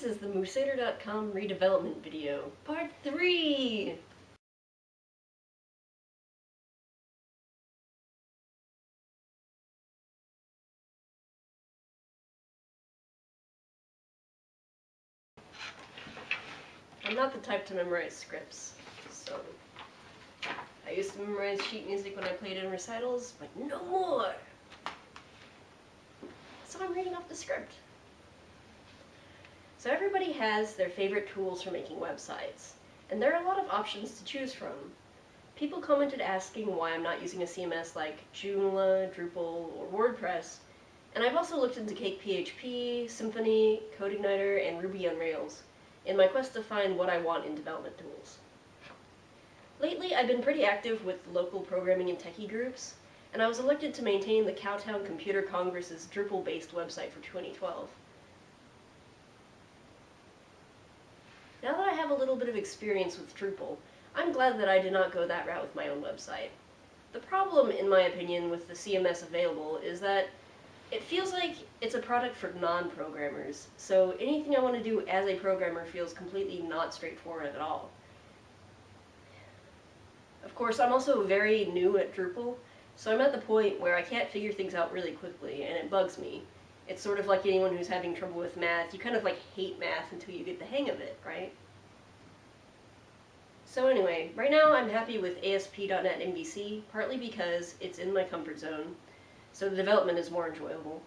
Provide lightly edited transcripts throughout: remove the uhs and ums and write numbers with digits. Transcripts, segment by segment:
This is the Musader.com redevelopment video, part 3! I'm not the type to memorize scripts, so I used to memorize sheet music when I played in recitals, but no more! So I'm reading off the script. So everybody has their favorite tools for making websites, and there are a lot of options to choose from. People commented asking why I'm not using a CMS like Joomla, Drupal, or WordPress, and I've also looked into Cake PHP, Symfony, CodeIgniter, and Ruby on Rails in my quest to find what I want in development tools. Lately, I've been pretty active with local programming and techie groups, and I was elected to maintain the Cowtown Computer Congress's Drupal-based website for 2012. Now that I have a little bit of experience with Drupal, I'm glad that I did not go that route with my own website. The problem, in my opinion, with the CMS available is that it feels like it's a product for non-programmers, so anything I want to do as a programmer feels completely not straightforward at all. Of course, I'm also very new at Drupal, so I'm at the point where I can't figure things out really quickly, and it bugs me. It's sort of like anyone who's having trouble with math. You kind of hate math until you get the hang of it, right? So anyway, right now I'm happy with ASP.NET MVC, partly because it's in my comfort zone, so the development is more enjoyable.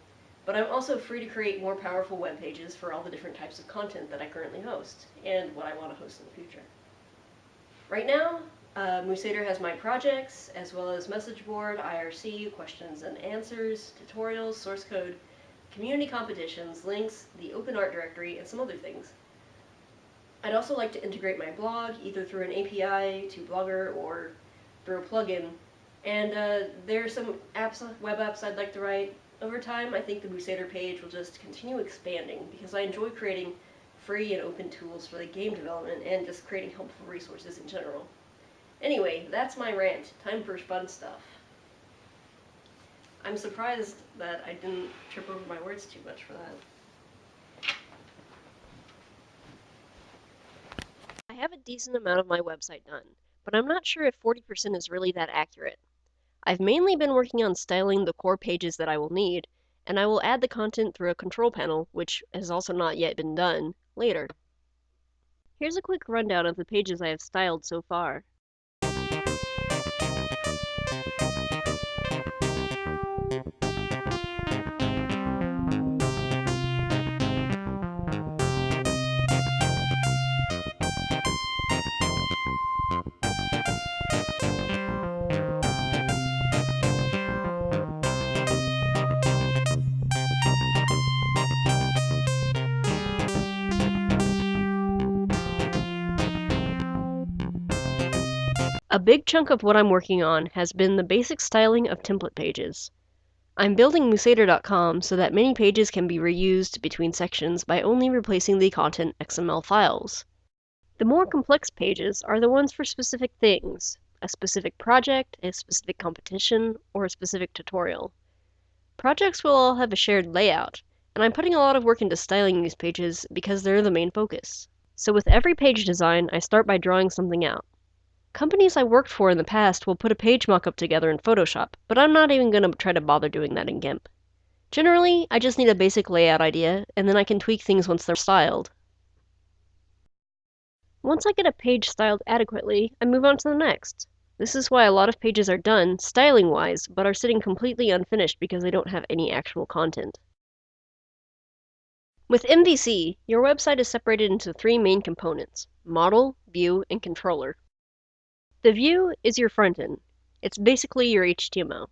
But I'm also free to create more powerful web pages for all the different types of content that I currently host, and what I want to host in the future. Right now, Musader has my projects, as well as message board, IRC, questions and answers, tutorials, source code, community competitions, links, the open art directory, and some other things. I'd also like to integrate my blog, either through an API to Blogger or through a plugin. And there are some web apps I'd like to write. Over time, I think the Musader page will just continue expanding, because I enjoy creating free and open tools for the game development and just creating helpful resources in general. Anyway, that's my rant. Time for fun stuff. I'm surprised that I didn't trip over my words too much for that. I have a decent amount of my website done, but I'm not sure if 40% is really that accurate. I've mainly been working on styling the core pages that I will need, and I will add the content through a control panel, which has also not yet been done, later. Here's a quick rundown of the pages I have styled so far. A big chunk of what I'm working on has been the basic styling of template pages. I'm building Musader.com so that many pages can be reused between sections by only replacing the content XML files. The more complex pages are the ones for specific things, a specific project, a specific competition, or a specific tutorial. Projects will all have a shared layout, and I'm putting a lot of work into styling these pages because they're the main focus. So with every page design, I start by drawing something out. Companies I worked for in the past will put a page mockup together in Photoshop, but I'm not even going to try to bother doing that in GIMP. Generally, I just need a basic layout idea, and then I can tweak things once they're styled. Once I get a page styled adequately, I move on to the next. This is why a lot of pages are done, styling-wise, but are sitting completely unfinished because they don't have any actual content. With MVC, your website is separated into 3 main components: model, view, and controller. The view is your front end. It's basically your HTML.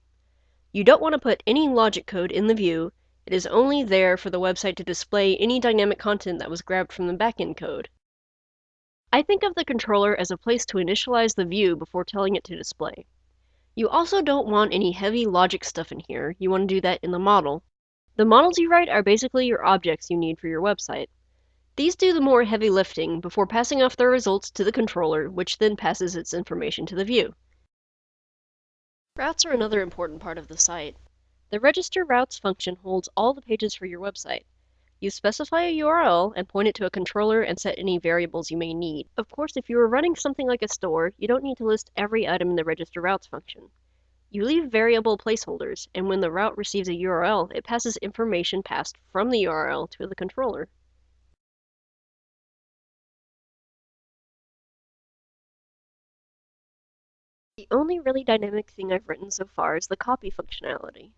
You don't want to put any logic code in the view. It is only there for the website to display any dynamic content that was grabbed from the backend code. I think of the controller as a place to initialize the view before telling it to display. You also don't want any heavy logic stuff in here. You want to do that in the model. The models you write are basically your objects you need for your website. These do the more heavy lifting before passing off their results to the controller, which then passes its information to the view. Routes are another important part of the site. The register routes function holds all the pages for your website. You specify a URL and point it to a controller and set any variables you may need. Of course, if you are running something like a store, you don't need to list every item in the register routes function. You leave variable placeholders, and when the route receives a URL, it passes information passed from the URL to the controller. The only really dynamic thing I've written so far is the copy functionality.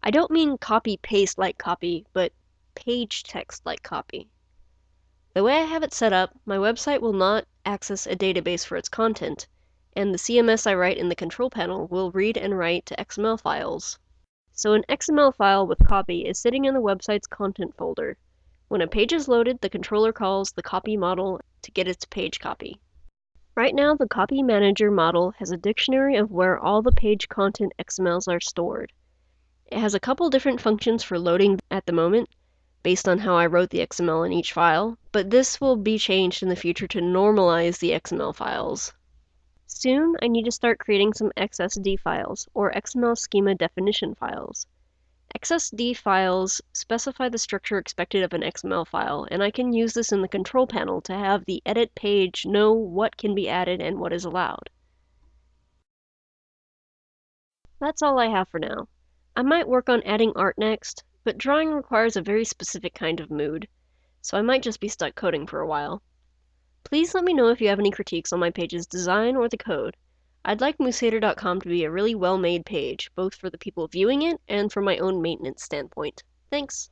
I don't mean copy-paste like copy, but page text like copy. The way I have it set up, my website will not access a database for its content, and the CMS I write in the control panel will read and write to XML files. So an XML file with copy is sitting in the website's content folder. When a page is loaded, the controller calls the copy model to get its page copy. Right now, the copy manager model has a dictionary of where all the page content XMLs are stored. It has a couple different functions for loading at the moment, based on how I wrote the XML in each file, but this will be changed in the future to normalize the XML files. Soon, I need to start creating some XSD files, or XML schema definition files. XSD files specify the structure expected of an XML file, and I can use this in the control panel to have the edit page know what can be added and what is allowed. That's all I have for now. I might work on adding art next, but drawing requires a very specific kind of mood, so I might just be stuck coding for a while. Please let me know if you have any critiques on my page's design or the code. I'd like moosehater.com to be a really well-made page, both for the people viewing it and from my own maintenance standpoint. Thanks!